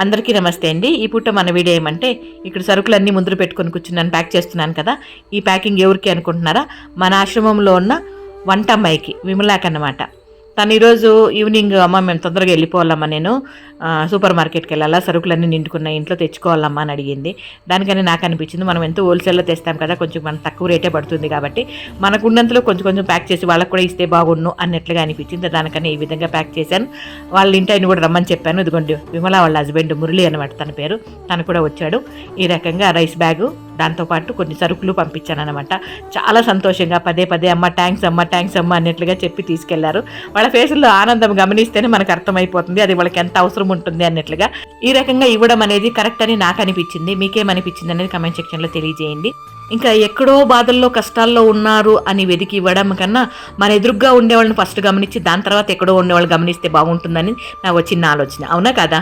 అందరికీ నమస్తే అండి. ఈ పూట మన వీడియో ఏమంటే, ఇక్కడ సరుకులన్నీ ముందు పెట్టుకొని కూర్చున్నాను, ప్యాక్ చేస్తున్నాను కదా. ఈ ప్యాకింగ్ ఎవరికి అనుకుంటున్నారా? మన ఆశ్రమంలో ఉన్న వంటమ్మాయికి, విమలాకి అన్నమాట. తను ఈరోజు ఈవినింగ్ అమ్మ మేము తొందరగా వెళ్ళిపోవాలమ్మా, నేను సూపర్ మార్కెట్కి వెళ్ళాలా, సరుకులన్నీ నిండుకున్నాయి, ఇంట్లో తెచ్చుకోవాలమ్మా అని అడిగింది. దానికని నాకు అనిపించింది, మనం ఎంతో హోల్సేల్లో తెస్తాం కదా, కొంచెం మన తక్కువ రేటే పడుతుంది కాబట్టి మనకు ఉన్నంతలో కొంచెం కొంచెం ప్యాక్ చేసి వాళ్ళకు కూడా ఇస్తే బాగుండు అన్నట్లుగా అనిపించింది. దానికని ఈ విధంగా ప్యాక్ చేశాను. వాళ్ళ ఇంటి ఆయన కూడా రమ్మని చెప్పాను. ఇదిగోండి విమల వాళ్ళ హస్బెండ్ మురళి అనమాట తన పేరు, తను కూడా వచ్చాడు. ఈ రకంగా రైస్ బ్యాగు, దాంతోపాటు కొన్ని సరుకులు పంపించాను అనమాట. చాలా సంతోషంగా పదే పదే అమ్మ థ్యాంక్స్ అమ్మ అన్నట్లుగా చెప్పి తీసుకెళ్లారు. వాళ్ళ ఫేసుల్లో ఆనందం గమనిస్తేనే మనకు అర్థమైపోతుంది అది వాళ్ళకి ఎంత అవసరం ఉంటుంది అన్నట్లుగా. ఈ రకంగా ఇవ్వడం అనేది కరెక్ట్ అని నాకు అనిపించింది. మీకేమనిపించింది అనేది కమెంట్ సెక్షన్లో తెలియజేయండి. ఇంకా ఎక్కడో బాధల్లో కష్టాల్లో ఉన్నారు అని వెతికి ఇవ్వడం కన్నా మన ఎదురుగ్గా ఉండేవాళ్ళని ఫస్ట్ గమనించి దాని తర్వాత ఎక్కడో ఉండేవాళ్ళు గమనిస్తే బాగుంటుందని నాకు చిన్న ఆలోచన. అవునా కదా?